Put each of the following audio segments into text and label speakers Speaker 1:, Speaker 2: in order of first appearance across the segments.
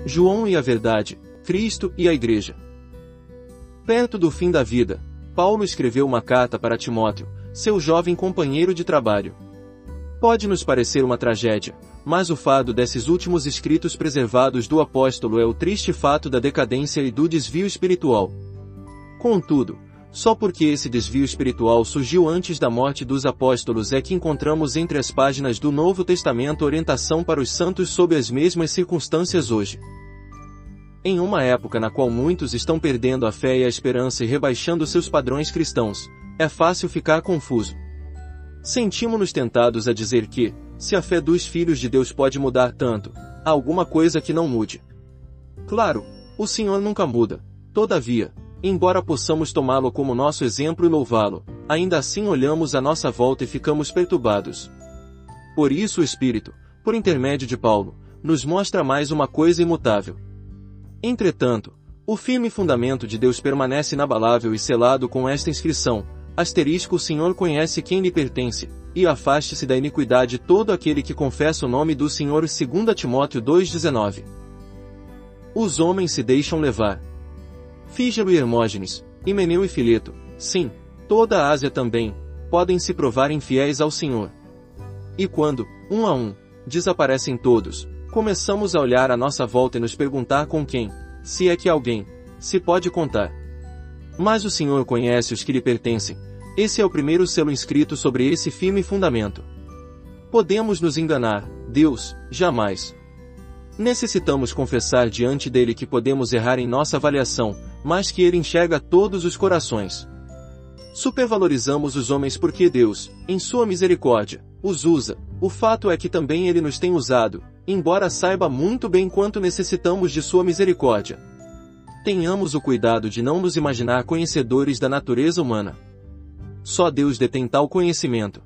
Speaker 1: João e a verdade, Cristo e a Igreja. Perto do fim da vida, Paulo escreveu uma carta para Timóteo, seu jovem companheiro de trabalho. Pode nos parecer uma tragédia, mas o fardo desses últimos escritos preservados do apóstolo é o triste fato da decadência e do desvio espiritual. Contudo, só porque esse desvio espiritual surgiu antes da morte dos apóstolos é que encontramos entre as páginas do Novo Testamento orientação para os santos sob as mesmas circunstâncias hoje. Em uma época na qual muitos estão perdendo a fé e a esperança e rebaixando seus padrões cristãos, é fácil ficar confuso. Sentimos-nos tentados a dizer que, se a fé dos filhos de Deus pode mudar tanto, há alguma coisa que não mude. Claro, o Senhor nunca muda. Todavia, embora possamos tomá-lo como nosso exemplo e louvá-lo, ainda assim olhamos à nossa volta e ficamos perturbados. Por isso o Espírito, por intermédio de Paulo, nos mostra mais uma coisa imutável. Entretanto, o firme fundamento de Deus permanece inabalável e selado com esta inscrição: o Senhor conhece quem lhe pertence, e afaste-se da iniquidade todo aquele que confessa o nome do Senhor. 2 Timóteo 2,19. Os homens se deixam levar. Fígelo e Hermógenes, Himeneu e Fileto, sim, toda a Ásia também, podem se provar infiéis ao Senhor. E quando, um a um, desaparecem todos, começamos a olhar à nossa volta e nos perguntar com quem, se é que alguém, se pode contar. Mas o Senhor conhece os que lhe pertencem. Esse é o primeiro selo inscrito sobre esse firme fundamento. Podemos nos enganar, Deus, jamais. Necessitamos confessar diante dele que podemos errar em nossa avaliação, mas que ele enxerga todos os corações. Supervalorizamos os homens porque Deus, em sua misericórdia, os usa. O fato é que também ele nos tem usado, embora saiba muito bem quanto necessitamos de sua misericórdia. Tenhamos o cuidado de não nos imaginar conhecedores da natureza humana. Só Deus detém tal conhecimento.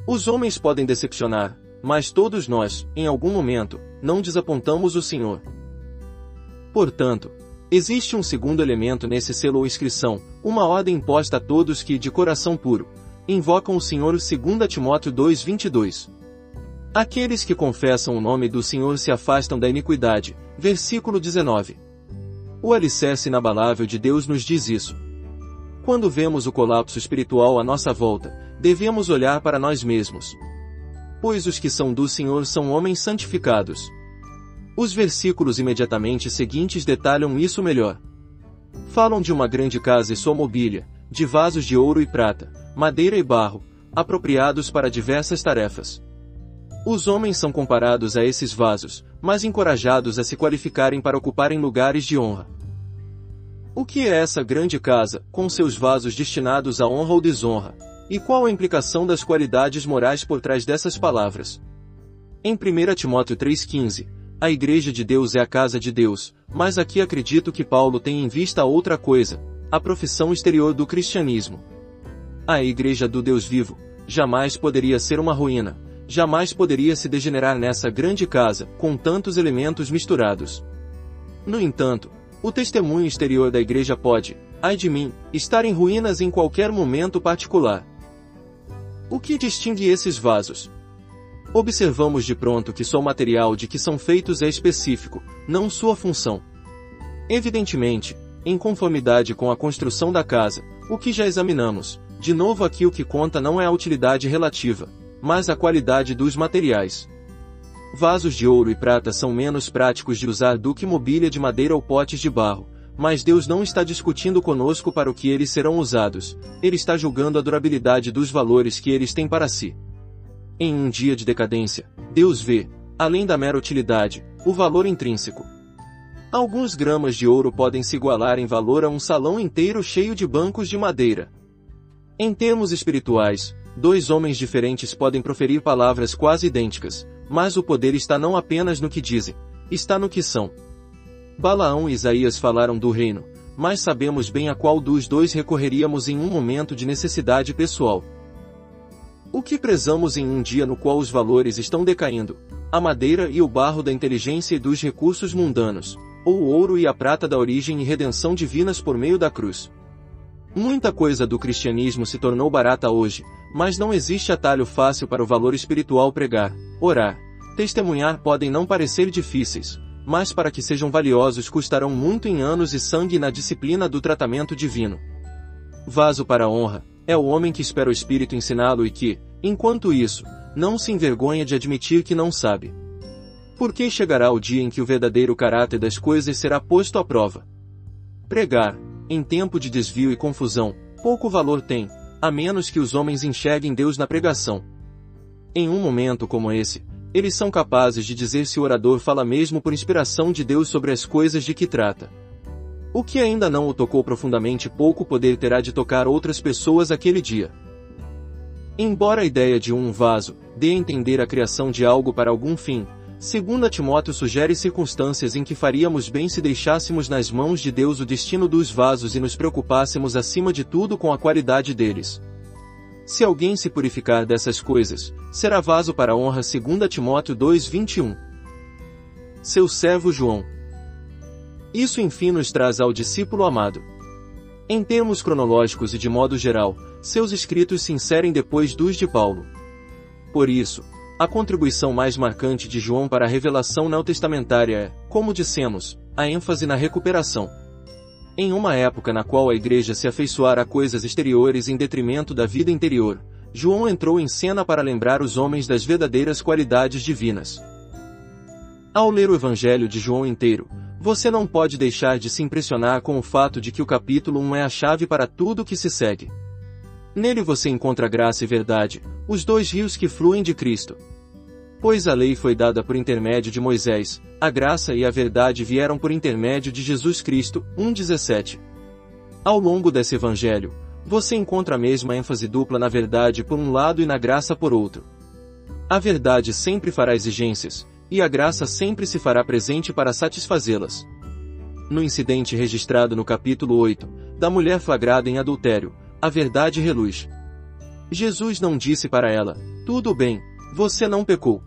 Speaker 1: Os homens podem decepcionar, mas todos nós, em algum momento, não desapontamos o Senhor. Portanto, existe um segundo elemento nesse selo ou inscrição, uma ordem imposta a todos que, de coração puro, invocam o Senhor. 2 Timóteo 2,22. Aqueles que confessam o nome do Senhor se afastam da iniquidade. Versículo 19. O alicerce inabalável de Deus nos diz isso. Quando vemos o colapso espiritual à nossa volta, devemos olhar para nós mesmos. Pois os que são do Senhor são homens santificados. Os versículos imediatamente seguintes detalham isso melhor. Falam de uma grande casa e sua mobília, de vasos de ouro e prata, madeira e barro, apropriados para diversas tarefas. Os homens são comparados a esses vasos, mas encorajados a se qualificarem para ocuparem lugares de honra. O que é essa grande casa, com seus vasos destinados à honra ou desonra? E qual a implicação das qualidades morais por trás dessas palavras? Em 1 Timóteo 3,15, a Igreja de Deus é a casa de Deus, mas aqui acredito que Paulo tem em vista outra coisa, a profissão exterior do cristianismo. A Igreja do Deus vivo jamais poderia ser uma ruína, jamais poderia se degenerar nessa grande casa, com tantos elementos misturados. No entanto, o testemunho exterior da Igreja pode, ai de mim, estar em ruínas em qualquer momento particular. O que distingue esses vasos? Observamos de pronto que só o material de que são feitos é específico, não sua função. Evidentemente, em conformidade com a construção da casa, o que já examinamos, de novo aqui o que conta não é a utilidade relativa, mas a qualidade dos materiais. Vasos de ouro e prata são menos práticos de usar do que mobília de madeira ou potes de barro, mas Deus não está discutindo conosco para o que eles serão usados, Ele está julgando a durabilidade dos valores que eles têm para si. Em um dia de decadência, Deus vê, além da mera utilidade, o valor intrínseco. Alguns gramas de ouro podem se igualar em valor a um salão inteiro cheio de bancos de madeira. Em termos espirituais, dois homens diferentes podem proferir palavras quase idênticas, mas o poder está não apenas no que dizem, está no que são. Balaão e Isaías falaram do reino, mas sabemos bem a qual dos dois recorreríamos em um momento de necessidade pessoal. O que prezamos em um dia no qual os valores estão decaindo? A madeira e o barro da inteligência e dos recursos mundanos, ou o ouro e a prata da origem e redenção divinas por meio da cruz? Muita coisa do cristianismo se tornou barata hoje, mas não existe atalho fácil para o valor espiritual. Pregar, orar, testemunhar podem não parecer difíceis, mas para que sejam valiosos custarão muito em anos e sangue na disciplina do tratamento divino. Vaso para a honra é o homem que espera o Espírito ensiná-lo e que, enquanto isso, não se envergonha de admitir que não sabe. Porque chegará o dia em que o verdadeiro caráter das coisas será posto à prova. Pregar, em tempo de desvio e confusão, pouco valor tem, a menos que os homens enxerguem Deus na pregação. Em um momento como esse, eles são capazes de dizer se o orador fala mesmo por inspiração de Deus sobre as coisas de que trata. O que ainda não o tocou profundamente, pouco poder terá de tocar outras pessoas aquele dia. Embora a ideia de um vaso dê a entender a criação de algo para algum fim, 2 Timóteo sugere circunstâncias em que faríamos bem se deixássemos nas mãos de Deus o destino dos vasos e nos preocupássemos acima de tudo com a qualidade deles. Se alguém se purificar dessas coisas, será vaso para a honra. 2 Timóteo 2:21. Seu servo João. Isso enfim nos traz ao discípulo amado. Em termos cronológicos e de modo geral, seus escritos se inserem depois dos de Paulo. Por isso, a contribuição mais marcante de João para a revelação neotestamentária é, como dissemos, a ênfase na recuperação. Em uma época na qual a igreja se afeiçoara a coisas exteriores em detrimento da vida interior, João entrou em cena para lembrar os homens das verdadeiras qualidades divinas. Ao ler o Evangelho de João inteiro, você não pode deixar de se impressionar com o fato de que o capítulo 1 é a chave para tudo o que se segue. Nele você encontra graça e verdade, os dois rios que fluem de Cristo. Pois a lei foi dada por intermédio de Moisés, a graça e a verdade vieram por intermédio de Jesus Cristo. 1:17. Ao longo desse Evangelho, você encontra a mesma ênfase dupla na verdade por um lado e na graça por outro. A verdade sempre fará exigências, e a graça sempre se fará presente para satisfazê-las. No incidente registrado no capítulo 8, da mulher flagrada em adultério, a verdade reluz. Jesus não disse para ela, tudo bem, você não pecou.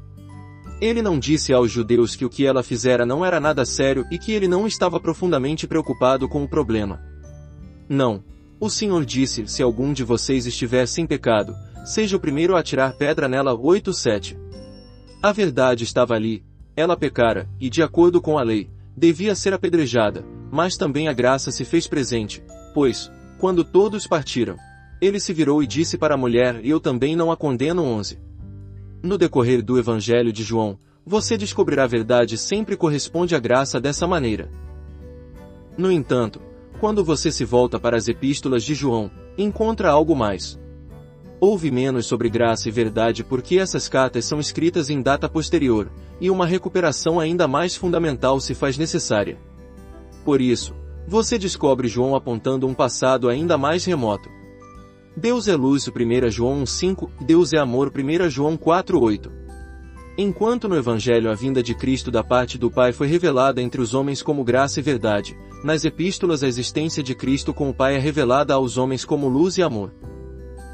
Speaker 1: Ele não disse aos judeus que o que ela fizera não era nada sério e que ele não estava profundamente preocupado com o problema. Não. O Senhor disse, se algum de vocês estiver sem pecado, seja o primeiro a atirar pedra nela. 8:7. A verdade estava ali, ela pecara, e de acordo com a lei, devia ser apedrejada, mas também a graça se fez presente, pois, quando todos partiram, ele se virou e disse para a mulher, eu também não a condeno. 11. No decorrer do Evangelho de João, você descobrirá a verdade sempre corresponde à graça dessa maneira. No entanto, quando você se volta para as epístolas de João, encontra algo mais. Ouve menos sobre graça e verdade porque essas cartas são escritas em data posterior, e uma recuperação ainda mais fundamental se faz necessária. Por isso, você descobre João apontando um passado ainda mais remoto. Deus é luz. 1 João 1:5, Deus é amor. 1 João 4:8. Enquanto no Evangelho a vinda de Cristo da parte do Pai foi revelada entre os homens como graça e verdade, nas epístolas a existência de Cristo com o Pai é revelada aos homens como luz e amor.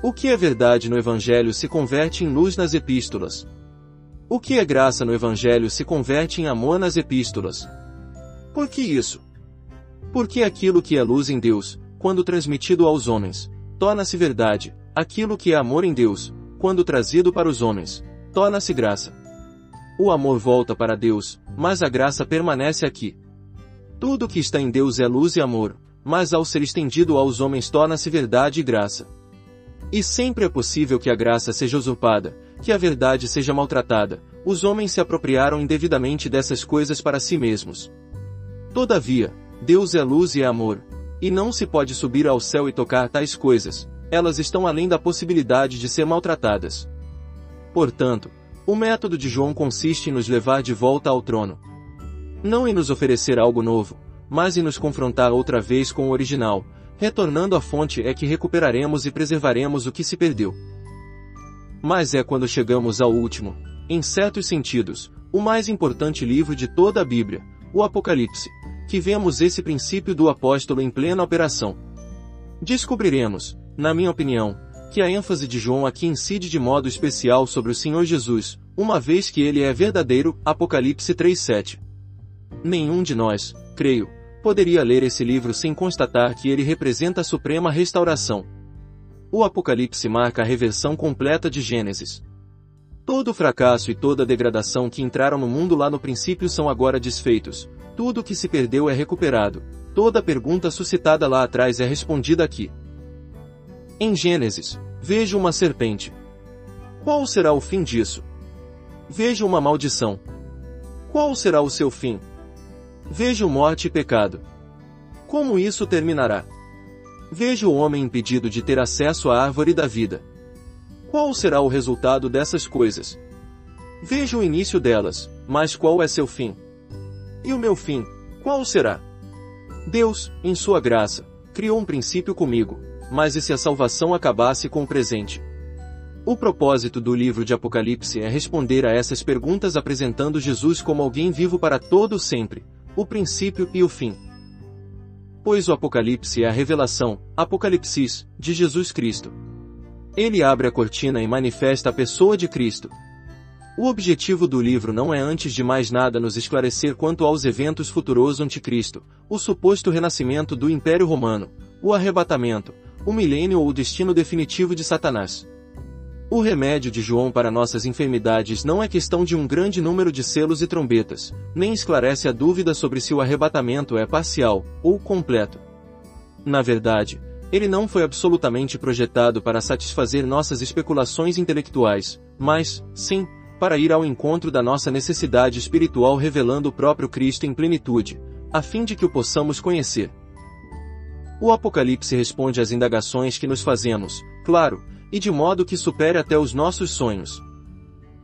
Speaker 1: O que é verdade no Evangelho se converte em luz nas epístolas. O que é graça no Evangelho se converte em amor nas epístolas. Por que isso? Porque aquilo que é luz em Deus, quando transmitido aos homens, torna-se verdade, aquilo que é amor em Deus, quando trazido para os homens, torna-se graça. O amor volta para Deus, mas a graça permanece aqui. Tudo que está em Deus é luz e amor, mas ao ser estendido aos homens torna-se verdade e graça. E sempre é possível que a graça seja usurpada, que a verdade seja maltratada, os homens se apropriaram indevidamente dessas coisas para si mesmos. Todavia, Deus é luz e é amor, e não se pode subir ao céu e tocar tais coisas, elas estão além da possibilidade de ser maltratadas. Portanto, o método de João consiste em nos levar de volta ao trono. Não em nos oferecer algo novo, mas em nos confrontar outra vez com o original. Retornando à fonte é que recuperaremos e preservaremos o que se perdeu. Mas é quando chegamos ao último, em certos sentidos, o mais importante livro de toda a Bíblia, o Apocalipse, que vemos esse princípio do apóstolo em plena operação. Descobriremos, na minha opinião, que a ênfase de João aqui incide de modo especial sobre o Senhor Jesus, uma vez que ele é verdadeiro. Apocalipse 3:7. Nenhum de nós, creio, poderia ler esse livro sem constatar que ele representa a suprema restauração. O Apocalipse marca a reversão completa de Gênesis. Todo o fracasso e toda a degradação que entraram no mundo lá no princípio são agora desfeitos. Tudo o que se perdeu é recuperado. Toda pergunta suscitada lá atrás é respondida aqui. Em Gênesis, vejo uma serpente. Qual será o fim disso? Vejo uma maldição. Qual será o seu fim? Vejo morte e pecado. Como isso terminará? Vejo o homem impedido de ter acesso à árvore da vida. Qual será o resultado dessas coisas? Vejo o início delas, mas qual é seu fim? E o meu fim, qual será? Deus, em sua graça, criou um princípio comigo, mas e se a salvação acabasse com o presente? O propósito do livro de Apocalipse é responder a essas perguntas apresentando Jesus como alguém vivo para todo sempre, o princípio e o fim. Pois o Apocalipse é a revelação, Apocalipsis, de Jesus Cristo. Ele abre a cortina e manifesta a pessoa de Cristo. O objetivo do livro não é antes de mais nada nos esclarecer quanto aos eventos futuros anticristo, o suposto renascimento do Império Romano, o arrebatamento, o milênio ou o destino definitivo de Satanás. O remédio de João para nossas enfermidades não é questão de um grande número de selos e trombetas, nem esclarece a dúvida sobre se o arrebatamento é parcial ou completo. Na verdade, ele não foi absolutamente projetado para satisfazer nossas especulações intelectuais, mas, sim, para ir ao encontro da nossa necessidade espiritual revelando o próprio Cristo em plenitude, a fim de que o possamos conhecer. O Apocalipse responde às indagações que nos fazemos, claro, e de modo que supere até os nossos sonhos.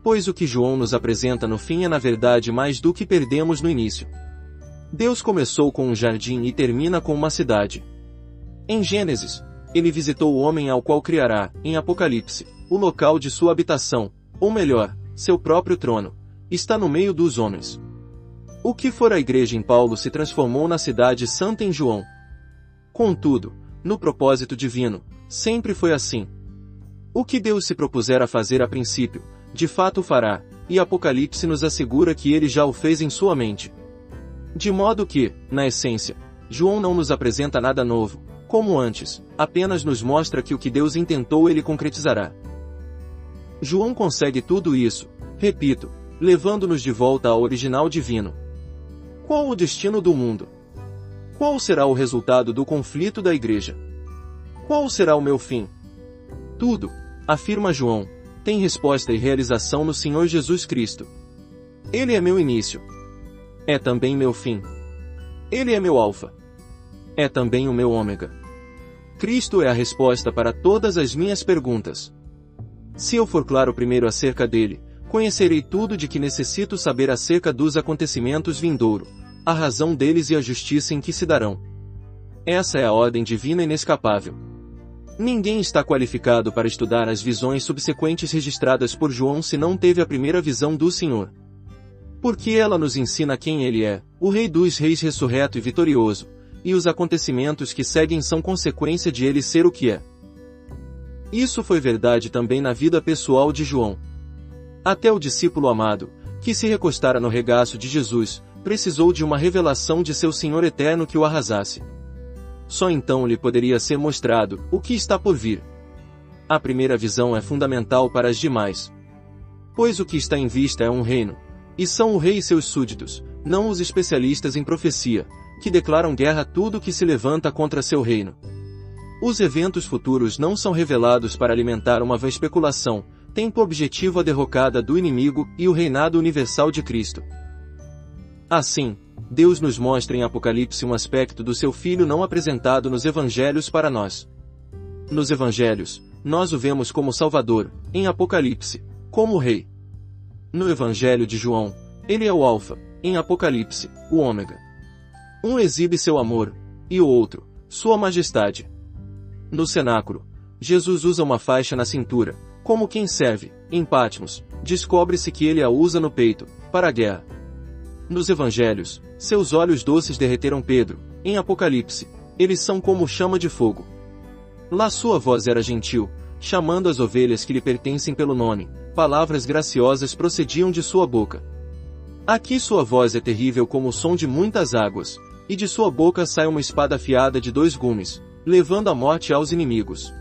Speaker 1: Pois o que João nos apresenta no fim é na verdade mais do que perdemos no início. Deus começou com um jardim e termina com uma cidade. Em Gênesis, ele visitou o homem ao qual criará, em Apocalipse, o local de sua habitação, ou melhor, seu próprio trono, está no meio dos homens. O que for a igreja em Paulo se transformou na cidade santa em João. Contudo, no propósito divino, sempre foi assim. O que Deus se propuser a fazer a princípio, de fato o fará, e Apocalipse nos assegura que ele já o fez em sua mente. De modo que, na essência, João não nos apresenta nada novo, como antes, apenas nos mostra que o que Deus intentou ele concretizará. João consegue tudo isso, repito, levando-nos de volta ao original divino. Qual o destino do mundo? Qual será o resultado do conflito da igreja? Qual será o meu fim? Tudo, afirma João, tem resposta e realização no Senhor Jesus Cristo. Ele é meu início. É também meu fim. Ele é meu alfa. É também o meu ômega. Cristo é a resposta para todas as minhas perguntas. Se eu for claro primeiro acerca dele, conhecerei tudo de que necessito saber acerca dos acontecimentos vindouro, a razão deles e a justiça em que se darão. Essa é a ordem divina inescapável. Ninguém está qualificado para estudar as visões subsequentes registradas por João se não teve a primeira visão do Senhor. Porque ela nos ensina quem ele é, o Rei dos Reis ressurreto e vitorioso, e os acontecimentos que seguem são consequência de ele ser o que é. Isso foi verdade também na vida pessoal de João. Até o discípulo amado, que se recostara no regaço de Jesus, precisou de uma revelação de seu Senhor eterno que o arrasasse. Só então lhe poderia ser mostrado o que está por vir. A primeira visão é fundamental para as demais. Pois o que está em vista é um reino, e são o rei e seus súditos, não os especialistas em profecia, que declaram guerra a tudo que se levanta contra seu reino. Os eventos futuros não são revelados para alimentar uma vã especulação, têm por objetivo a derrocada do inimigo e o reinado universal de Cristo. Assim, Deus nos mostra em Apocalipse um aspecto do seu Filho não apresentado nos Evangelhos para nós. Nos Evangelhos, nós o vemos como Salvador, em Apocalipse, como Rei. No Evangelho de João, ele é o Alfa, em Apocalipse, o Ômega. Um exibe seu amor, e o outro, sua majestade. No cenáculo, Jesus usa uma faixa na cintura, como quem serve, em Patmos, descobre-se que ele a usa no peito, para a guerra. Nos Evangelhos, seus olhos doces derreteram Pedro, em Apocalipse, eles são como chama de fogo. Lá sua voz era gentil, chamando as ovelhas que lhe pertencem pelo nome, palavras graciosas procediam de sua boca. Aqui sua voz é terrível como o som de muitas águas, e de sua boca sai uma espada afiada de 2 gumes, levando a morte aos inimigos.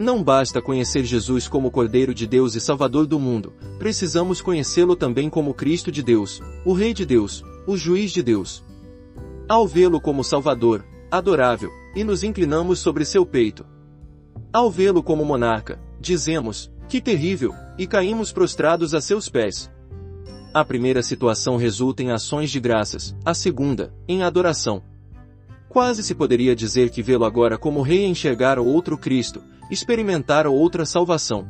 Speaker 1: Não basta conhecer Jesus como Cordeiro de Deus e Salvador do mundo, precisamos conhecê-lo também como Cristo de Deus, o Rei de Deus, o Juiz de Deus. Ao vê-lo como Salvador, adorável, e nos inclinamos sobre seu peito. Ao vê-lo como monarca, dizemos, que terrível, e caímos prostrados a seus pés. A primeira situação resulta em ações de graças, a segunda, em adoração. Quase se poderia dizer que vê-lo agora como Rei é enxergar o outro Cristo, experimentar a outra salvação.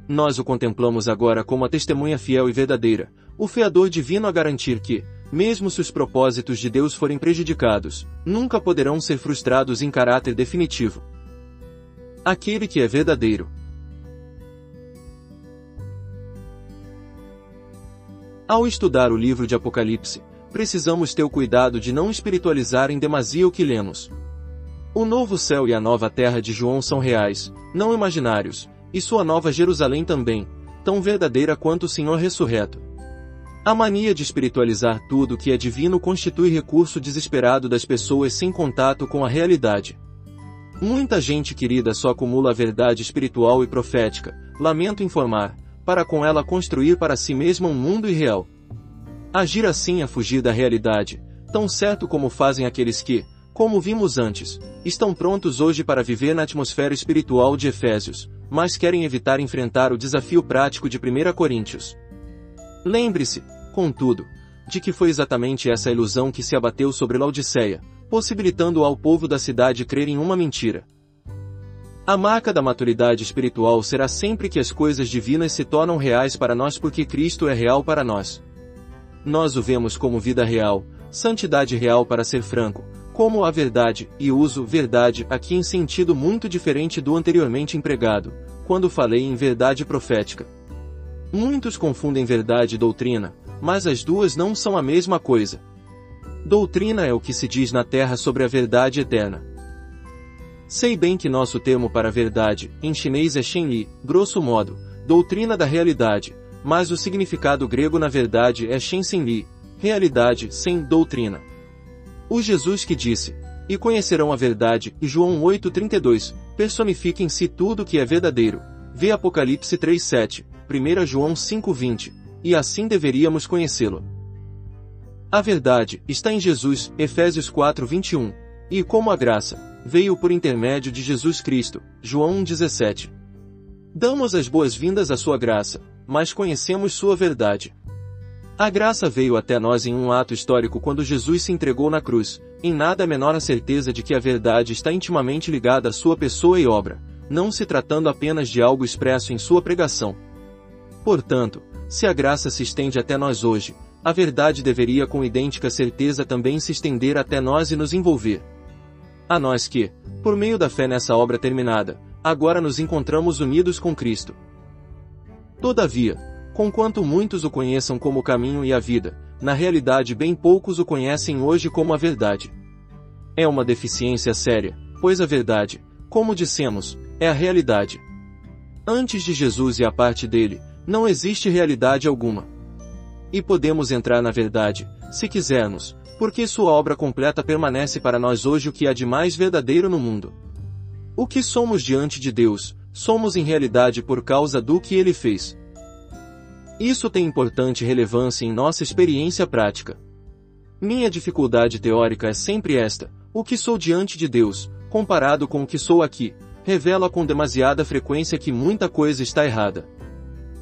Speaker 1: Nós o contemplamos agora como a testemunha fiel e verdadeira, o fiador divino a garantir que, mesmo se os propósitos de Deus forem prejudicados, nunca poderão ser frustrados em caráter definitivo. Aquele que é verdadeiro. Ao estudar o livro de Apocalipse, precisamos ter o cuidado de não espiritualizar em demasia o que lemos. O novo céu e a nova terra de João são reais, não imaginários, e sua nova Jerusalém também, tão verdadeira quanto o Senhor ressurreto. A mania de espiritualizar tudo que é divino constitui recurso desesperado das pessoas sem contato com a realidade. Muita gente querida só acumula a verdade espiritual e profética, lamento informar, para com ela construir para si mesma um mundo irreal. Agir assim é fugir da realidade, tão certo como fazem aqueles que, como vimos antes, estão prontos hoje para viver na atmosfera espiritual de Efésios, mas querem evitar enfrentar o desafio prático de 1 Coríntios. Lembre-se, contudo, de que foi exatamente essa ilusão que se abateu sobre Laodiceia, possibilitando ao povo da cidade crer em uma mentira. A marca da maturidade espiritual será sempre que as coisas divinas se tornam reais para nós porque Cristo é real para nós. Nós o vemos como vida real, santidade real para ser franco, como a verdade, e uso verdade aqui em sentido muito diferente do anteriormente empregado, quando falei em verdade profética. Muitos confundem verdade e doutrina, mas as duas não são a mesma coisa. Doutrina é o que se diz na terra sobre a verdade eterna. Sei bem que nosso termo para verdade, em chinês é Shenli, grosso modo, doutrina da realidade, mas o significado grego na verdade é Shensenli, realidade sem doutrina. O Jesus que disse, e conhecerão a verdade, e João 8,32, personifica em si tudo que é verdadeiro, vê Apocalipse 3,7, 1 João 5,20, e assim deveríamos conhecê-lo. A verdade está em Jesus, Efésios 4,21, e como a graça, veio por intermédio de Jesus Cristo, João 1,17. Damos as boas-vindas à sua graça, mas conhecemos sua verdade. A graça veio até nós em um ato histórico quando Jesus se entregou na cruz, em nada menor a certeza de que a verdade está intimamente ligada à sua pessoa e obra, não se tratando apenas de algo expresso em sua pregação. Portanto, se a graça se estende até nós hoje, a verdade deveria com idêntica certeza também se estender até nós e nos envolver. A nós que, por meio da fé nessa obra terminada, agora nos encontramos unidos com Cristo. Todavia, conquanto muitos o conheçam como o caminho e a vida, na realidade bem poucos o conhecem hoje como a verdade. É uma deficiência séria, pois a verdade, como dissemos, é a realidade. Antes de Jesus e a parte dele, não existe realidade alguma. E podemos entrar na verdade, se quisermos, porque sua obra completa permanece para nós hoje o que há de mais verdadeiro no mundo. O que somos diante de Deus, somos em realidade por causa do que ele fez. Isso tem importante relevância em nossa experiência prática. Minha dificuldade teórica é sempre esta: o que sou diante de Deus, comparado com o que sou aqui, revela com demasiada frequência que muita coisa está errada.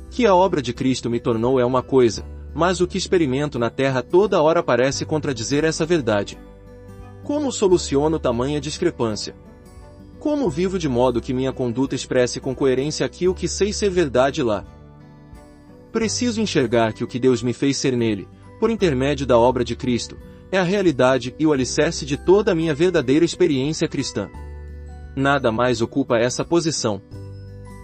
Speaker 1: Que a obra de Cristo me tornou é uma coisa, mas o que experimento na terra toda hora parece contradizer essa verdade. Como soluciono tamanha discrepância? Como vivo de modo que minha conduta expresse com coerência aqui o que sei ser verdade lá? Preciso enxergar que o que Deus me fez ser nele, por intermédio da obra de Cristo, é a realidade e o alicerce de toda a minha verdadeira experiência cristã. Nada mais ocupa essa posição.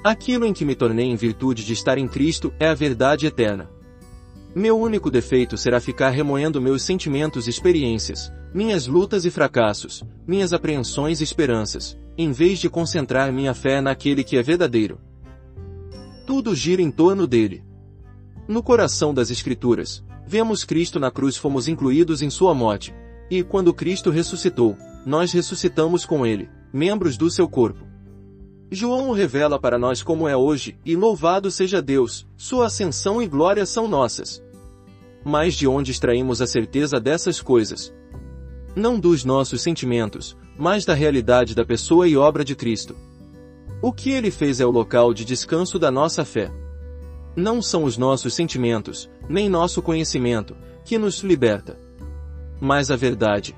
Speaker 1: Aquilo em que me tornei em virtude de estar em Cristo é a verdade eterna. Meu único defeito será ficar remoendo meus sentimentos e experiências, minhas lutas e fracassos, minhas apreensões e esperanças, em vez de concentrar minha fé naquele que é verdadeiro. Tudo gira em torno dele. No coração das Escrituras, vemos Cristo na cruz, fomos incluídos em sua morte, e quando Cristo ressuscitou, nós ressuscitamos com ele, membros do seu corpo. João o revela para nós como é hoje, e louvado seja Deus, sua ascensão e glória são nossas. Mas de onde extraímos a certeza dessas coisas? Não dos nossos sentimentos, mas da realidade da pessoa e obra de Cristo. O que ele fez é o local de descanso da nossa fé. Não são os nossos sentimentos, nem nosso conhecimento, que nos liberta, mas a verdade.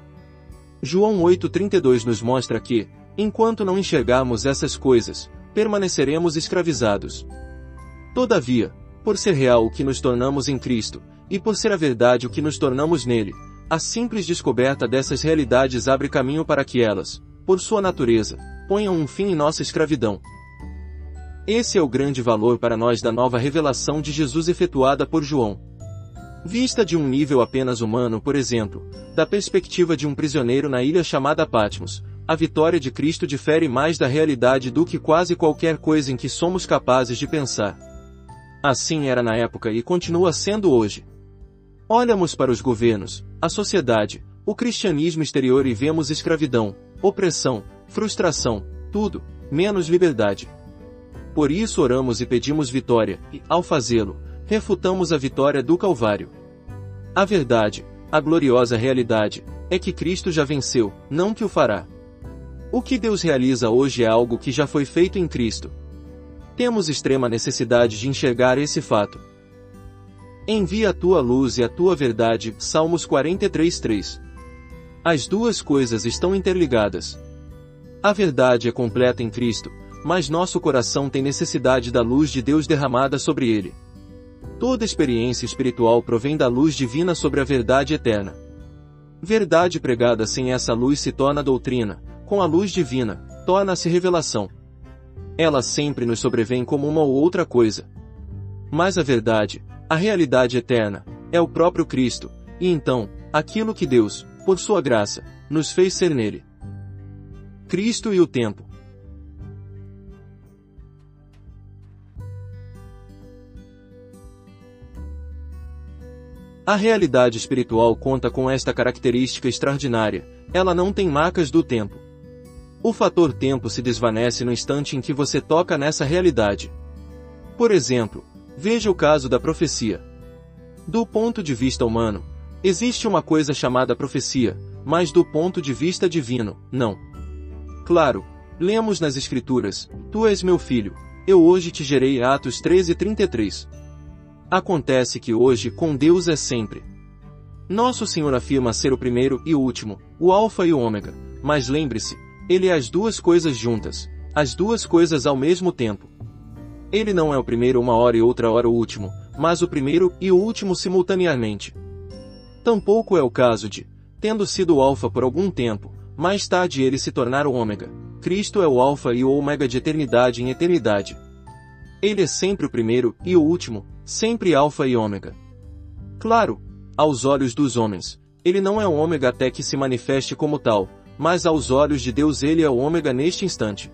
Speaker 1: João 8,32 nos mostra que, enquanto não enxergarmos essas coisas, permaneceremos escravizados. Todavia, por ser real o que nos tornamos em Cristo, e por ser a verdade o que nos tornamos nele, a simples descoberta dessas realidades abre caminho para que elas, por sua natureza, ponham um fim em nossa escravidão. Esse é o grande valor para nós da nova revelação de Jesus efetuada por João. Vista de um nível apenas humano, por exemplo, da perspectiva de um prisioneiro na ilha chamada Patmos, a vitória de Cristo difere mais da realidade do que quase qualquer coisa em que somos capazes de pensar. Assim era na época e continua sendo hoje. Olhamos para os governos, a sociedade, o cristianismo exterior e vemos escravidão, opressão, frustração, tudo, menos liberdade. Por isso oramos e pedimos vitória, e, ao fazê-lo, refutamos a vitória do Calvário. A verdade, a gloriosa realidade, é que Cristo já venceu, não que o fará. O que Deus realiza hoje é algo que já foi feito em Cristo. Temos extrema necessidade de enxergar esse fato. Envia a tua luz e a tua verdade, Salmos 43:3. As duas coisas estão interligadas. A verdade é completa em Cristo, mas nosso coração tem necessidade da luz de Deus derramada sobre ele. Toda experiência espiritual provém da luz divina sobre a verdade eterna. Verdade pregada sem essa luz se torna doutrina, com a luz divina, torna-se revelação. Ela sempre nos sobrevém como uma ou outra coisa. Mas a verdade, a realidade eterna, é o próprio Cristo, e então, aquilo que Deus, por sua graça, nos fez ser nele. Cristo e o tempo. A realidade espiritual conta com esta característica extraordinária: ela não tem marcas do tempo. O fator tempo se desvanece no instante em que você toca nessa realidade. Por exemplo, veja o caso da profecia. Do ponto de vista humano, existe uma coisa chamada profecia, mas do ponto de vista divino, não. Claro, lemos nas Escrituras: Tu és meu filho, eu hoje te gerei, Atos 13:33. Acontece que hoje com Deus é sempre. Nosso Senhor afirma ser o primeiro e o último, o Alfa e o Ômega, mas lembre-se, Ele é as duas coisas juntas, as duas coisas ao mesmo tempo. Ele não é o primeiro uma hora e outra hora o último, mas o primeiro e o último simultaneamente. Tampouco é o caso de, tendo sido o Alfa por algum tempo, mais tarde ele se tornar o Ômega. Cristo é o Alfa e o Ômega de eternidade em eternidade. Ele é sempre o primeiro e o último, sempre Alfa e Ômega. Claro, aos olhos dos homens, ele não é o Ômega até que se manifeste como tal, mas aos olhos de Deus ele é o Ômega neste instante.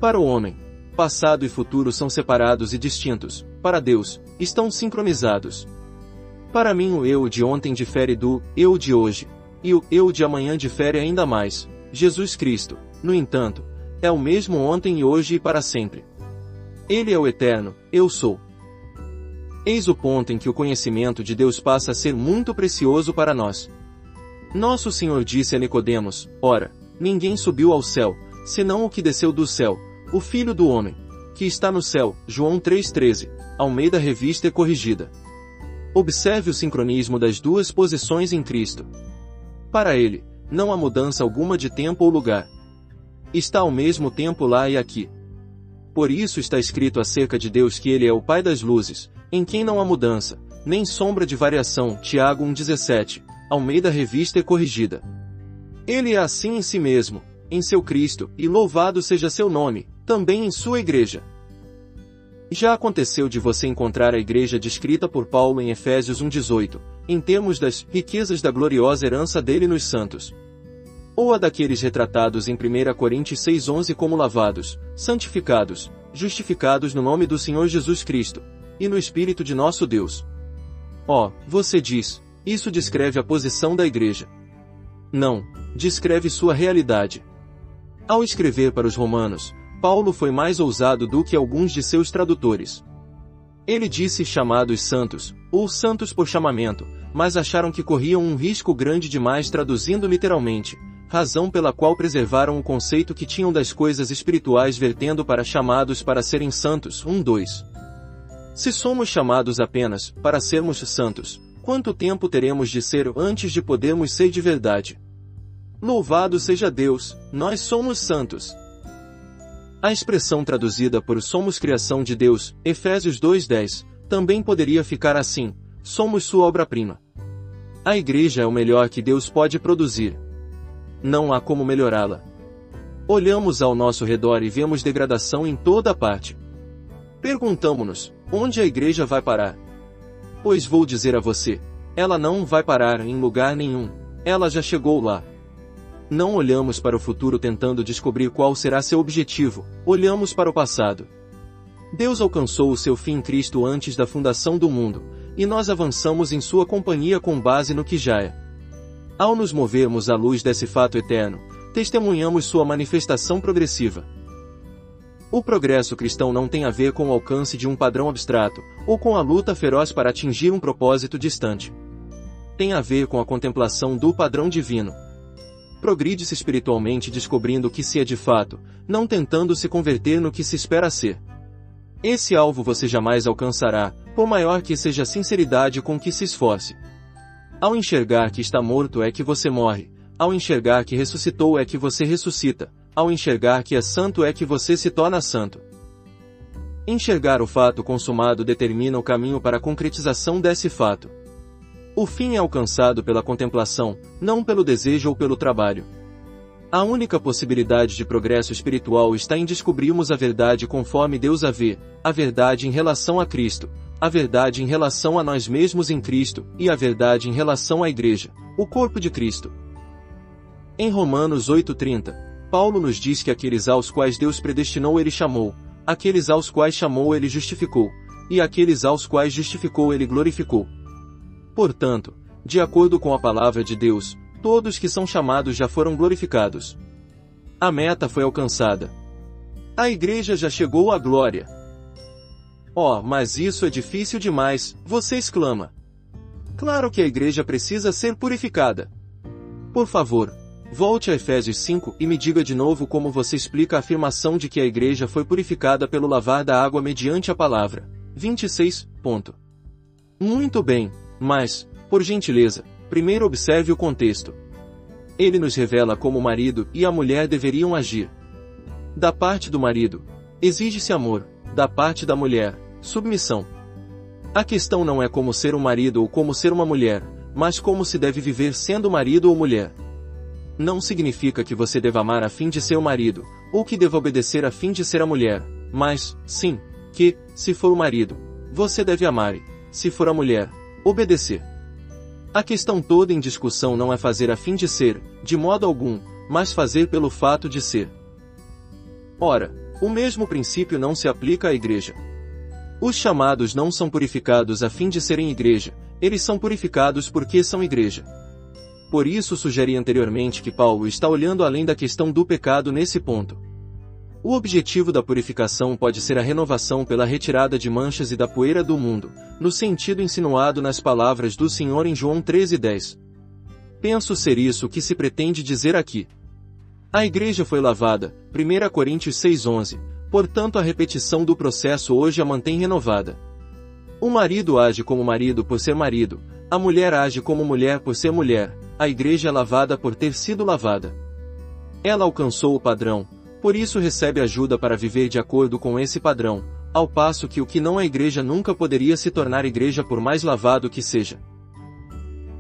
Speaker 1: Para o homem, passado e futuro são separados e distintos, para Deus, estão sincronizados. Para mim o eu de ontem difere do eu de hoje, e o eu de amanhã difere ainda mais. Jesus Cristo, no entanto, é o mesmo ontem e hoje e para sempre. Ele é o eterno, eu sou. Eis o ponto em que o conhecimento de Deus passa a ser muito precioso para nós. Nosso Senhor disse a Nicodemos: Ora, ninguém subiu ao céu, senão o que desceu do céu, o Filho do Homem, que está no céu. João 3,13, Almeida Revista e Corrigida. Observe o sincronismo das duas posições em Cristo. Para ele, não há mudança alguma de tempo ou lugar. Está ao mesmo tempo lá e aqui. Por isso está escrito acerca de Deus que ele é o Pai das luzes, em quem não há mudança, nem sombra de variação. Tiago 1,17, Almeida Revista e Corrigida. Ele é assim em si mesmo, em seu Cristo, e louvado seja seu nome, também em sua igreja. Já aconteceu de você encontrar a igreja descrita por Paulo em Efésios 1,18, em termos das riquezas da gloriosa herança dele nos santos. Ou a daqueles retratados em 1 Coríntios 6,11 como lavados, santificados, justificados no nome do Senhor Jesus Cristo, e no Espírito de nosso Deus. Você diz, isso descreve a posição da igreja. Não, descreve sua realidade. Ao escrever para os romanos, Paulo foi mais ousado do que alguns de seus tradutores. Ele disse chamados santos, ou santos por chamamento, mas acharam que corriam um risco grande demais traduzindo literalmente, razão pela qual preservaram o conceito que tinham das coisas espirituais vertendo para chamados para serem santos. 1:2. Se somos chamados apenas para sermos santos, quanto tempo teremos de ser antes de podermos ser de verdade? Louvado seja Deus, nós somos santos. A expressão traduzida por somos criação de Deus, Efésios 2:10, também poderia ficar assim, somos sua obra-prima. A igreja é o melhor que Deus pode produzir. Não há como melhorá-la. Olhamos ao nosso redor e vemos degradação em toda parte. Perguntamo-nos, onde a igreja vai parar? Pois vou dizer a você, ela não vai parar em lugar nenhum, ela já chegou lá. Não olhamos para o futuro tentando descobrir qual será seu objetivo, olhamos para o passado. Deus alcançou o seu fim em Cristo antes da fundação do mundo, e nós avançamos em sua companhia com base no que já é. Ao nos movermos à luz desse fato eterno, testemunhamos sua manifestação progressiva. O progresso cristão não tem a ver com o alcance de um padrão abstrato, ou com a luta feroz para atingir um propósito distante. Tem a ver com a contemplação do padrão divino. Progride-se espiritualmente descobrindo o que se é de fato, não tentando se converter no que se espera ser. Esse alvo você jamais alcançará, por maior que seja a sinceridade com que se esforce. Ao enxergar que está morto é que você morre, ao enxergar que ressuscitou é que você ressuscita, ao enxergar que é santo é que você se torna santo. Enxergar o fato consumado determina o caminho para a concretização desse fato. O fim é alcançado pela contemplação, não pelo desejo ou pelo trabalho. A única possibilidade de progresso espiritual está em descobrirmos a verdade conforme Deus a vê, a verdade em relação a Cristo, a verdade em relação a nós mesmos em Cristo, e a verdade em relação à Igreja, o corpo de Cristo. Em Romanos 8:30, Paulo nos diz que aqueles aos quais Deus predestinou Ele chamou, aqueles aos quais chamou Ele justificou, e aqueles aos quais justificou Ele glorificou. Portanto, de acordo com a palavra de Deus, todos que são chamados já foram glorificados. A meta foi alcançada. A igreja já chegou à glória. Oh, mas isso é difícil demais, você exclama. Claro que a igreja precisa ser purificada. Por favor, volte a Efésios 5 e me diga de novo como você explica a afirmação de que a igreja foi purificada pelo lavar da água mediante a palavra. 26. Muito bem. Mas, por gentileza, primeiro observe o contexto. Ele nos revela como o marido e a mulher deveriam agir. Da parte do marido, exige-se amor, da parte da mulher, submissão. A questão não é como ser um marido ou como ser uma mulher, mas como se deve viver sendo marido ou mulher. Não significa que você deva amar a fim de ser o marido, ou que deva obedecer a fim de ser a mulher, mas, sim, que, se for o marido, você deve amar e, se for a mulher, obedecer. A questão toda em discussão não é fazer a fim de ser, de modo algum, mas fazer pelo fato de ser. Ora, o mesmo princípio não se aplica à igreja. Os chamados não são purificados a fim de serem igreja, eles são purificados porque são igreja. Por isso sugeri anteriormente que Paulo está olhando além da questão do pecado nesse ponto. O objetivo da purificação pode ser a renovação pela retirada de manchas e da poeira do mundo, no sentido insinuado nas palavras do Senhor em João 13:10. Penso ser isso o que se pretende dizer aqui. A igreja foi lavada, 1 Coríntios 6:11, portanto a repetição do processo hoje a mantém renovada. O marido age como marido por ser marido, a mulher age como mulher por ser mulher, a igreja é lavada por ter sido lavada. Ela alcançou o padrão, por isso recebe ajuda para viver de acordo com esse padrão, ao passo que o que não é igreja nunca poderia se tornar igreja por mais lavado que seja.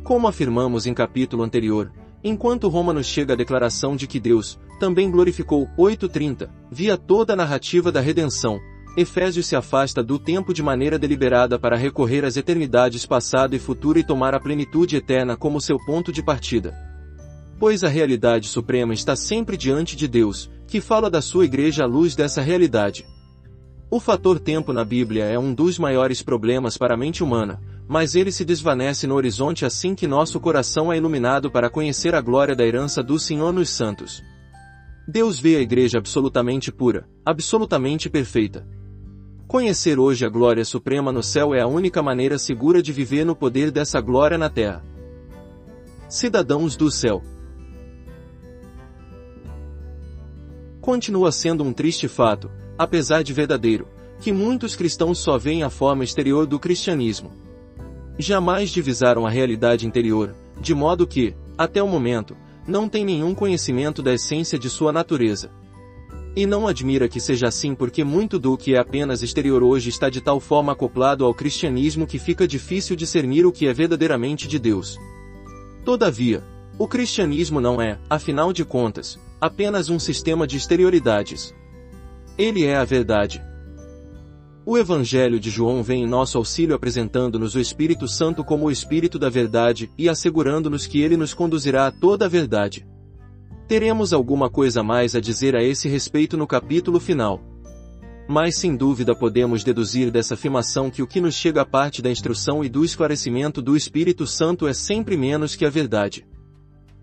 Speaker 1: Como afirmamos em capítulo anterior, enquanto Roma nos chega a declaração de que Deus também glorificou 8:30, via toda a narrativa da redenção, Efésios se afasta do tempo de maneira deliberada para recorrer às eternidades passada e futura e tomar a plenitude eterna como seu ponto de partida. Pois a realidade suprema está sempre diante de Deus, que fala da sua igreja à luz dessa realidade. O fator tempo na Bíblia é um dos maiores problemas para a mente humana, mas ele se desvanece no horizonte assim que nosso coração é iluminado para conhecer a glória da herança do Senhor nos santos. Deus vê a igreja absolutamente pura, absolutamente perfeita. Conhecer hoje a glória suprema no céu é a única maneira segura de viver no poder dessa glória na terra. Cidadãos do céu. Continua sendo um triste fato, apesar de verdadeiro, que muitos cristãos só veem a forma exterior do cristianismo. Jamais divisaram a realidade interior, de modo que, até o momento, não têm nenhum conhecimento da essência de sua natureza. E não admira que seja assim porque muito do que é apenas exterior hoje está de tal forma acoplado ao cristianismo que fica difícil discernir o que é verdadeiramente de Deus. Todavia, o cristianismo não é, afinal de contas, apenas um sistema de exterioridades. Ele é a verdade. O Evangelho de João vem em nosso auxílio apresentando-nos o Espírito Santo como o Espírito da verdade e assegurando-nos que ele nos conduzirá a toda a verdade. Teremos alguma coisa mais a dizer a esse respeito no capítulo final. Mas sem dúvida podemos deduzir dessa afirmação que o que nos chega a parte da instrução e do esclarecimento do Espírito Santo é sempre menos que a verdade.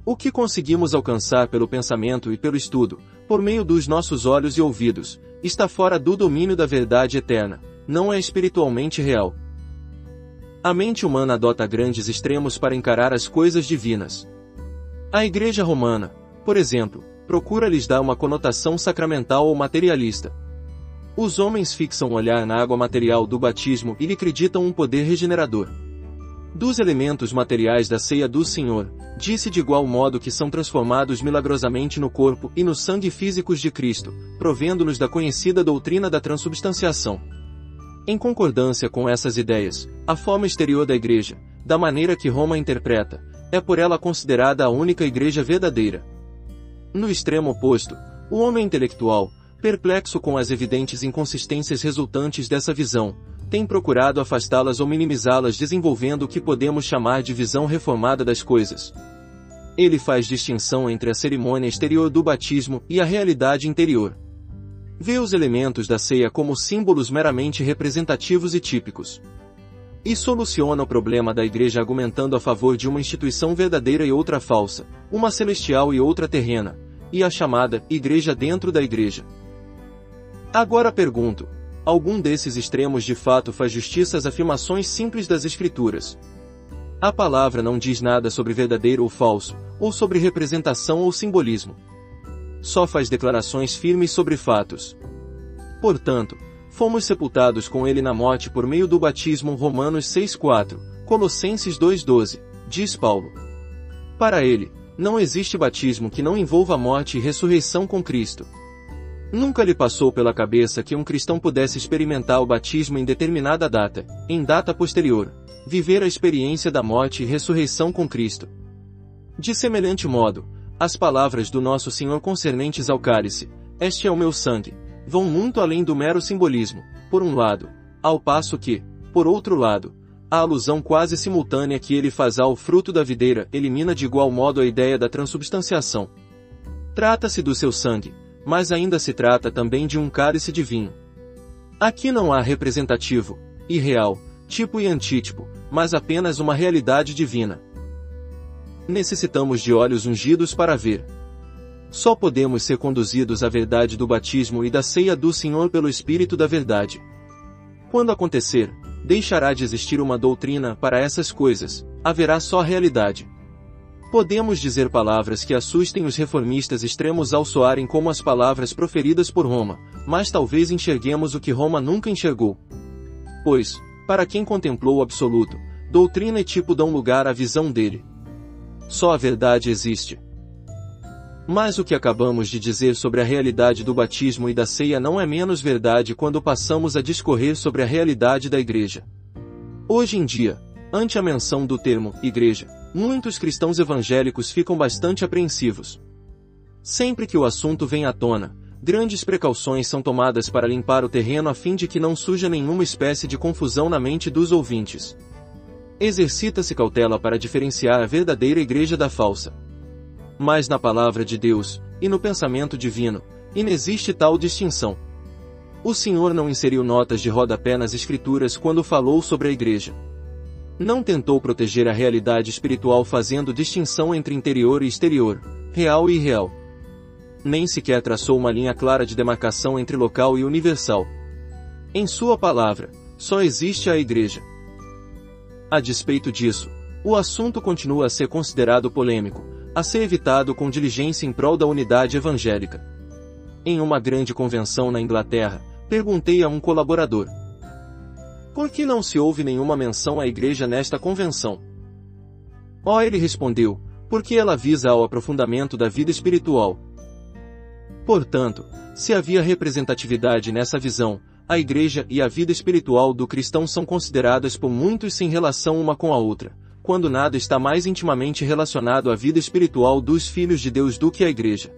Speaker 1: O que conseguimos alcançar pelo pensamento e pelo estudo, por meio dos nossos olhos e ouvidos, está fora do domínio da verdade eterna, não é espiritualmente real. A mente humana adota grandes extremos para encarar as coisas divinas. A Igreja Romana, por exemplo, procura lhes dar uma conotação sacramental ou materialista. Os homens fixam o olhar na água material do batismo e lhe acreditam um poder regenerador. Dos elementos materiais da ceia do Senhor, disse de igual modo que são transformados milagrosamente no corpo e no sangue físicos de Cristo, provendo-nos da conhecida doutrina da transubstanciação. Em concordância com essas ideias, a forma exterior da igreja, da maneira que Roma interpreta, é por ela considerada a única igreja verdadeira. No extremo oposto, o homem intelectual, perplexo com as evidentes inconsistências resultantes dessa visão, tem procurado afastá-las ou minimizá-las desenvolvendo o que podemos chamar de visão reformada das coisas. Ele faz distinção entre a cerimônia exterior do batismo e a realidade interior. Vê os elementos da ceia como símbolos meramente representativos e típicos. E soluciona o problema da igreja argumentando a favor de uma instituição verdadeira e outra falsa, uma celestial e outra terrena, e a chamada igreja dentro da igreja. Agora pergunto, algum desses extremos de fato faz justiça às afirmações simples das Escrituras? A palavra não diz nada sobre verdadeiro ou falso, ou sobre representação ou simbolismo. Só faz declarações firmes sobre fatos. Portanto, fomos sepultados com ele na morte por meio do batismo. Romanos 6,4, Colossenses 2,12, diz Paulo. Para ele, não existe batismo que não envolva morte e ressurreição com Cristo. Nunca lhe passou pela cabeça que um cristão pudesse experimentar o batismo em determinada data, em data posterior, viver a experiência da morte e ressurreição com Cristo. De semelhante modo, as palavras do nosso Senhor concernentes ao cálice, este é o meu sangue, vão muito além do mero simbolismo, por um lado, ao passo que, por outro lado, a alusão quase simultânea que ele faz ao fruto da videira elimina de igual modo a ideia da transubstanciação. Trata-se do seu sangue, mas ainda se trata também de um cálice de vinho. Aqui não há representativo, e real, tipo e antítipo, mas apenas uma realidade divina. Necessitamos de olhos ungidos para ver. Só podemos ser conduzidos à verdade do batismo e da ceia do Senhor pelo Espírito da verdade. Quando acontecer, deixará de existir uma doutrina para essas coisas, haverá só realidade. Podemos dizer palavras que assustem os reformistas extremos ao soarem como as palavras proferidas por Roma, mas talvez enxerguemos o que Roma nunca enxergou. Pois, para quem contemplou o absoluto, doutrina e tipo dão lugar à visão dele. Só a verdade existe. Mas o que acabamos de dizer sobre a realidade do batismo e da ceia não é menos verdade quando passamos a discorrer sobre a realidade da igreja. Hoje em dia, ante a menção do termo igreja, muitos cristãos evangélicos ficam bastante apreensivos. Sempre que o assunto vem à tona, grandes precauções são tomadas para limpar o terreno a fim de que não surja nenhuma espécie de confusão na mente dos ouvintes. Exercita-se cautela para diferenciar a verdadeira igreja da falsa. Mas na palavra de Deus, e no pensamento divino, inexiste tal distinção. O Senhor não inseriu notas de rodapé nas Escrituras quando falou sobre a igreja. Não tentou proteger a realidade espiritual fazendo distinção entre interior e exterior, real e irreal. Nem sequer traçou uma linha clara de demarcação entre local e universal. Em sua palavra, só existe a Igreja. A despeito disso, o assunto continua a ser considerado polêmico, a ser evitado com diligência em prol da unidade evangélica. Em uma grande convenção na Inglaterra, perguntei a um colaborador: por que não se ouve nenhuma menção à Igreja nesta convenção? Ele respondeu: porque ela visa ao aprofundamento da vida espiritual. Portanto, se havia representatividade nessa visão, a Igreja e a vida espiritual do cristão são consideradas por muitos sem relação uma com a outra, quando nada está mais intimamente relacionado à vida espiritual dos filhos de Deus do que a Igreja.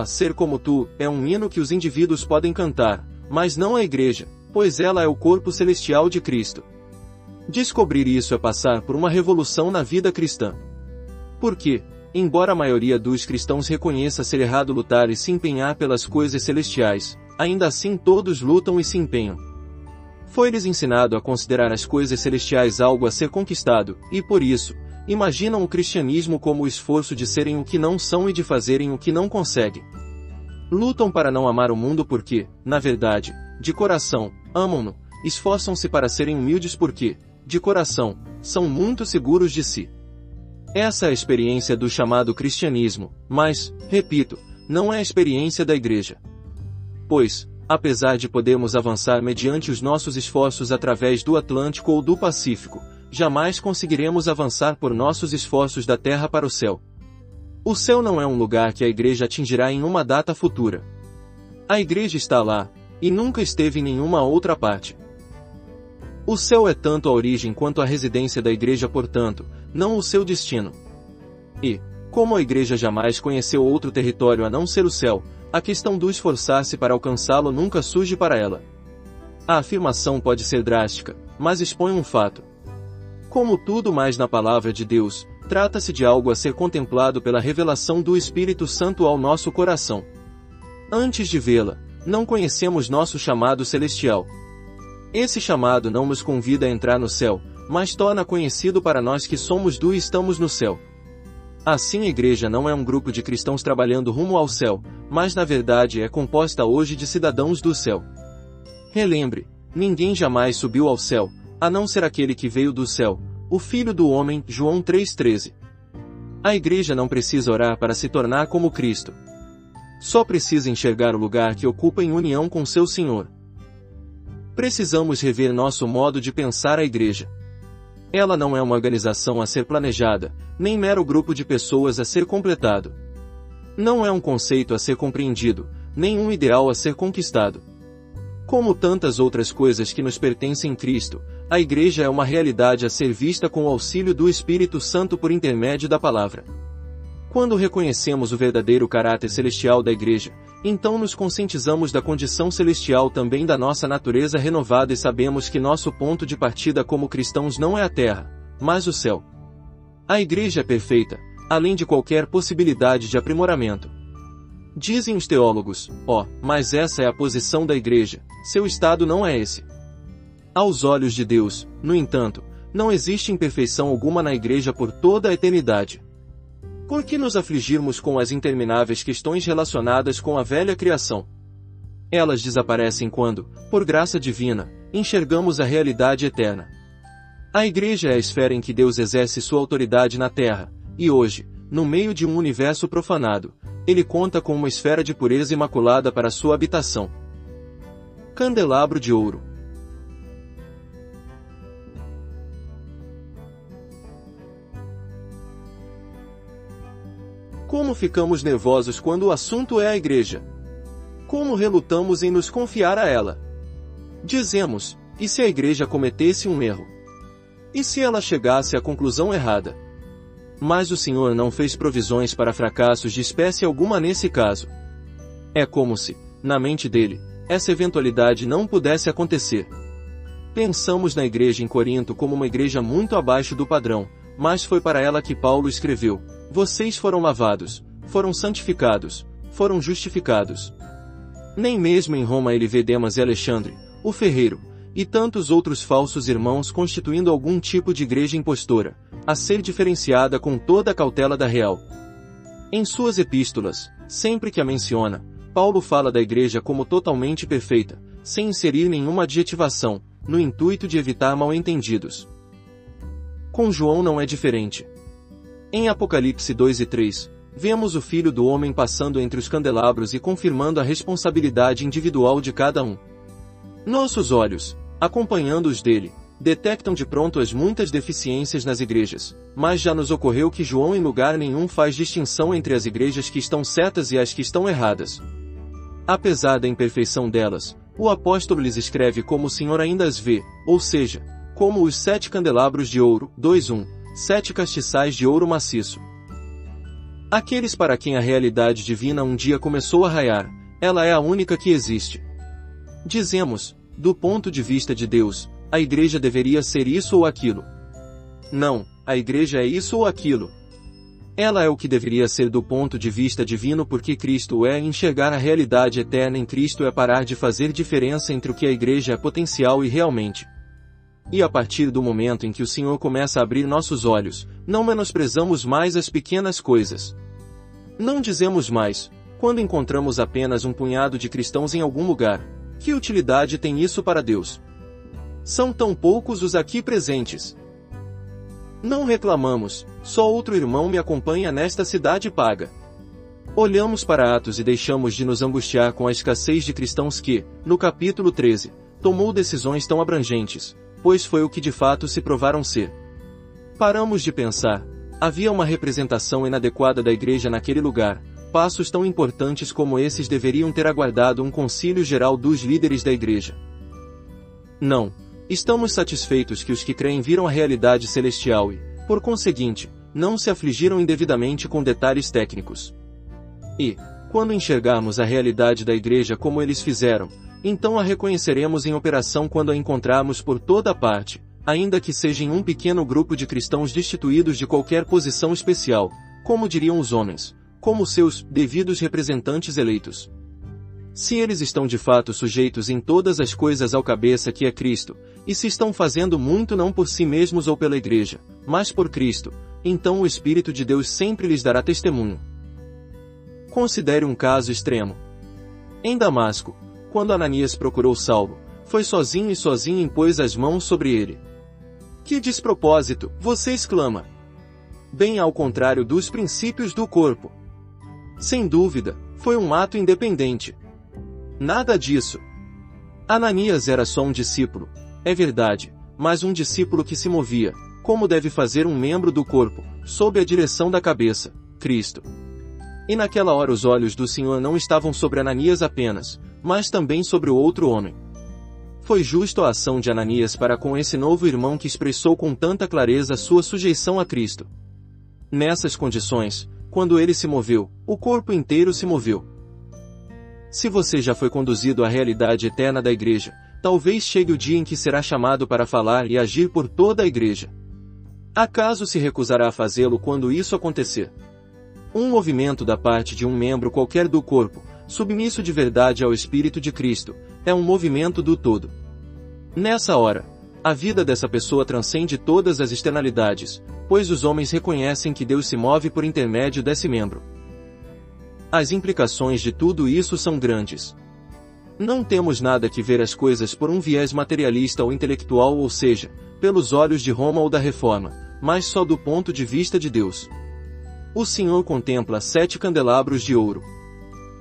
Speaker 1: Ser como tu, é um hino que os indivíduos podem cantar, mas não a Igreja, pois ela é o corpo celestial de Cristo. Descobrir isso é passar por uma revolução na vida cristã. Porque, embora a maioria dos cristãos reconheça ser errado lutar e se empenhar pelas coisas celestiais, ainda assim todos lutam e se empenham. Foi-lhes ensinado a considerar as coisas celestiais algo a ser conquistado, e por isso, imaginam o cristianismo como o esforço de serem o que não são e de fazerem o que não conseguem. Lutam para não amar o mundo porque, na verdade, de coração, amam-no, esforçam-se para serem humildes porque, de coração, são muito seguros de si. Essa é a experiência do chamado cristianismo, mas, repito, não é a experiência da Igreja. Pois, apesar de podermos avançar mediante os nossos esforços através do Atlântico ou do Pacífico, jamais conseguiremos avançar por nossos esforços da terra para o céu. O céu não é um lugar que a Igreja atingirá em uma data futura. A Igreja está lá, e nunca esteve em nenhuma outra parte. O céu é tanto a origem quanto a residência da Igreja, portanto, não o seu destino. E, como a Igreja jamais conheceu outro território a não ser o céu, a questão do esforçar-se para alcançá-lo nunca surge para ela. A afirmação pode ser drástica, mas expõe um fato. Como tudo mais na palavra de Deus, trata-se de algo a ser contemplado pela revelação do Espírito Santo ao nosso coração. Antes de vê-la, não conhecemos nosso chamado celestial. Esse chamado não nos convida a entrar no céu, mas torna conhecido para nós que somos do e estamos no céu. Assim, a Igreja não é um grupo de cristãos trabalhando rumo ao céu, mas na verdade é composta hoje de cidadãos do céu. Relembre, ninguém jamais subiu ao céu, a não ser aquele que veio do céu, o Filho do Homem, João 3,13. A Igreja não precisa orar para se tornar como Cristo. Só precisa enxergar o lugar que ocupa em união com seu Senhor. Precisamos rever nosso modo de pensar a Igreja. Ela não é uma organização a ser planejada, nem mero grupo de pessoas a ser completado. Não é um conceito a ser compreendido, nem um ideal a ser conquistado. Como tantas outras coisas que nos pertencem em Cristo, a Igreja é uma realidade a ser vista com o auxílio do Espírito Santo por intermédio da Palavra. Quando reconhecemos o verdadeiro caráter celestial da Igreja, então nos conscientizamos da condição celestial também da nossa natureza renovada e sabemos que nosso ponto de partida como cristãos não é a terra, mas o céu. A Igreja é perfeita, além de qualquer possibilidade de aprimoramento. Dizem os teólogos, mas essa é a posição da Igreja, seu estado não é esse. Aos olhos de Deus, no entanto, não existe imperfeição alguma na Igreja por toda a eternidade. Por que nos afligirmos com as intermináveis questões relacionadas com a velha criação? Elas desaparecem quando, por graça divina, enxergamos a realidade eterna. A Igreja é a esfera em que Deus exerce sua autoridade na Terra, e hoje, no meio de um universo profanado, Ele conta com uma esfera de pureza imaculada para sua habitação. Candelabro de ouro. Como ficamos nervosos quando o assunto é a Igreja? Como relutamos em nos confiar a ela? Dizemos, e se a Igreja cometesse um erro? E se ela chegasse à conclusão errada? Mas o Senhor não fez provisões para fracassos de espécie alguma nesse caso. É como se, na mente dele, essa eventualidade não pudesse acontecer. Pensamos na igreja em Corinto como uma igreja muito abaixo do padrão, mas foi para ela que Paulo escreveu: vocês foram lavados, foram santificados, foram justificados. Nem mesmo em Roma ele vê Demas e Alexandre, o ferreiro, e tantos outros falsos irmãos constituindo algum tipo de igreja impostora, a ser diferenciada com toda a cautela da real. Em suas epístolas, Sempre que a menciona, Paulo fala da igreja como totalmente perfeita, sem inserir nenhuma adjetivação, no intuito de evitar mal-entendidos. Com João não é diferente. Em Apocalipse 2 e 3, vemos o Filho do Homem passando entre os candelabros e confirmando a responsabilidade individual de cada um. Nossos olhos, acompanhando os dele, detectam de pronto as muitas deficiências nas igrejas, mas já nos ocorreu que João em lugar nenhum faz distinção entre as igrejas que estão certas e as que estão erradas. Apesar da imperfeição delas, o apóstolo lhes escreve como o Senhor ainda as vê, ou seja, como os 7 candelabros de ouro, 2:1, 7 castiçais de ouro maciço. Aqueles para quem a realidade divina um dia começou a raiar, ela é a única que existe. Dizemos, do ponto de vista de Deus, a igreja deveria ser isso ou aquilo. Não, a igreja é isso ou aquilo. Ela é o que deveria ser do ponto de vista divino porque Cristo é. Enxergar a realidade eterna em Cristo é parar de fazer diferença entre o que a igreja é potencial e realmente. E a partir do momento em que o Senhor começa a abrir nossos olhos, não menosprezamos mais as pequenas coisas. Não dizemos mais, quando encontramos apenas um punhado de cristãos em algum lugar, que utilidade tem isso para Deus? São tão poucos os aqui presentes. Não reclamamos, só outro irmão me acompanha nesta cidade paga. Olhamos para Atos e deixamos de nos angustiar com a escassez de cristãos que, no capítulo 13, tomou decisões tão abrangentes, pois foi o que de fato se provaram ser. Paramos de pensar, havia uma representação inadequada da igreja naquele lugar, passos tão importantes como esses deveriam ter aguardado um concílio geral dos líderes da igreja. Não. Estamos satisfeitos que os que creem viram a realidade celestial e, por conseguinte, não se afligiram indevidamente com detalhes técnicos. E, quando enxergarmos a realidade da igreja como eles fizeram, então a reconheceremos em operação quando a encontrarmos por toda parte, ainda que seja em um pequeno grupo de cristãos destituídos de qualquer posição especial, como diriam os homens, como seus devidos representantes eleitos. Se eles estão de fato sujeitos em todas as coisas ao cabeça que é Cristo, e se estão fazendo muito não por si mesmos ou pela igreja, mas por Cristo, então o Espírito de Deus sempre lhes dará testemunho. Considere um caso extremo. Em Damasco, quando Ananias procurou Saulo, foi sozinho e sozinho impôs as mãos sobre ele. Que despropósito, você exclama. Bem ao contrário dos princípios do corpo. Sem dúvida, foi um ato independente. Nada disso. Ananias era só um discípulo, é verdade, mas um discípulo que se movia, como deve fazer um membro do corpo, sob a direção da cabeça, Cristo. E naquela hora os olhos do Senhor não estavam sobre Ananias apenas, mas também sobre o outro homem. Foi justo a ação de Ananias para com esse novo irmão que expressou com tanta clareza sua sujeição a Cristo. Nessas condições, quando ele se moveu, o corpo inteiro se moveu. Se você já foi conduzido à realidade eterna da igreja, talvez chegue o dia em que será chamado para falar e agir por toda a igreja. Acaso se recusará a fazê-lo quando isso acontecer? Um movimento da parte de um membro qualquer do corpo, submisso de verdade ao Espírito de Cristo, é um movimento do todo. Nessa hora, a vida dessa pessoa transcende todas as externalidades, pois os homens reconhecem que Deus se move por intermédio desse membro. As implicações de tudo isso são grandes. Não temos nada que ver as coisas por um viés materialista ou intelectual, ou seja, pelos olhos de Roma ou da Reforma, mas só do ponto de vista de Deus. O Senhor contempla 7 candelabros de ouro.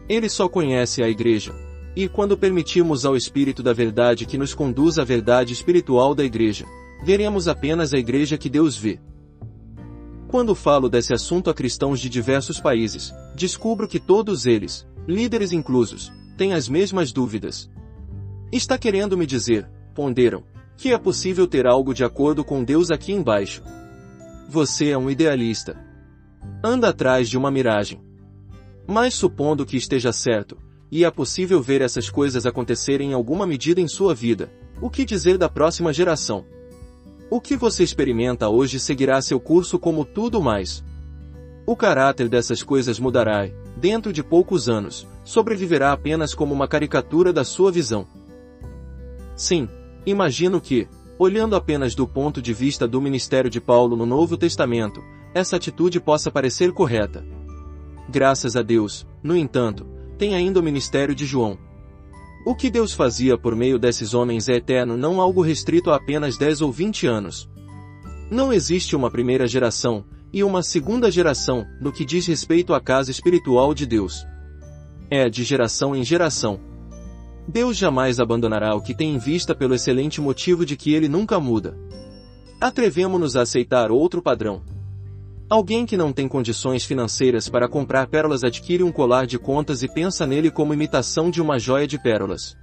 Speaker 1: Ele só conhece a igreja, e quando permitirmos ao Espírito da Verdade que nos conduza à verdade espiritual da igreja, veremos apenas a igreja que Deus vê. Quando falo desse assunto a cristãos de diversos países, descubro que todos eles, líderes inclusos, têm as mesmas dúvidas. Está querendo me dizer, ponderam, que é possível ter algo de acordo com Deus aqui embaixo. Você é um idealista. Anda atrás de uma miragem. Mas supondo que esteja certo, e é possível ver essas coisas acontecerem em alguma medida em sua vida, o que dizer da próxima geração? O que você experimenta hoje seguirá seu curso como tudo mais. O caráter dessas coisas mudará e, dentro de poucos anos, sobreviverá apenas como uma caricatura da sua visão. Sim, imagino que, olhando apenas do ponto de vista do ministério de Paulo no Novo Testamento, essa atitude possa parecer correta. Graças a Deus, no entanto, tem ainda o ministério de João. O que Deus fazia por meio desses homens é eterno, não algo restrito a apenas 10 ou 20 anos. Não existe uma primeira geração e uma segunda geração no que diz respeito à casa espiritual de Deus. É de geração em geração. Deus jamais abandonará o que tem em vista pelo excelente motivo de que ele nunca muda. Atrevemo-nos a aceitar outro padrão. Alguém que não tem condições financeiras para comprar pérolas adquire um colar de contas e pensa nele como imitação de uma joia de pérolas.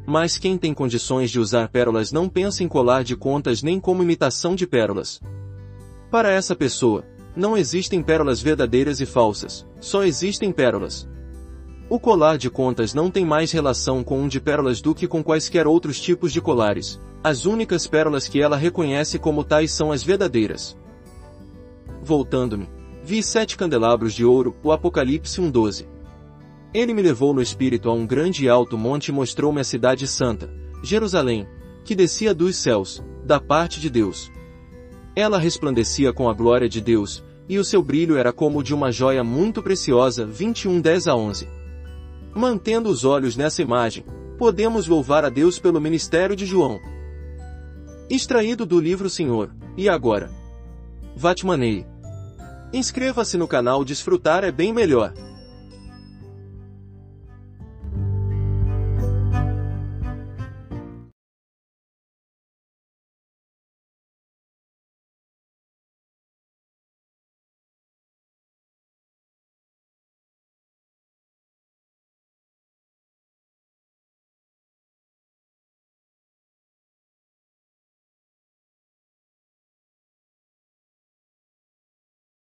Speaker 1: Mas quem tem condições de usar pérolas não pensa em colar de contas nem como imitação de pérolas. Para essa pessoa, não existem pérolas verdadeiras e falsas, só existem pérolas. O colar de contas não tem mais relação com um de pérolas do que com quaisquer outros tipos de colares. As únicas pérolas que ela reconhece como tais são as verdadeiras. Voltando-me, vi 7 candelabros de ouro, o Apocalipse 1:12. Ele me levou no espírito a um grande e alto monte e mostrou-me a cidade santa, Jerusalém, que descia dos céus, da parte de Deus. Ela resplandecia com a glória de Deus, e o seu brilho era como o de uma joia muito preciosa. 21:10-11. Mantendo os olhos nessa imagem, podemos louvar a Deus pelo ministério de João. Extraído do livro Senhor, e agora? Vatmanei. Inscreva-se no canal. Desfrutar é bem melhor.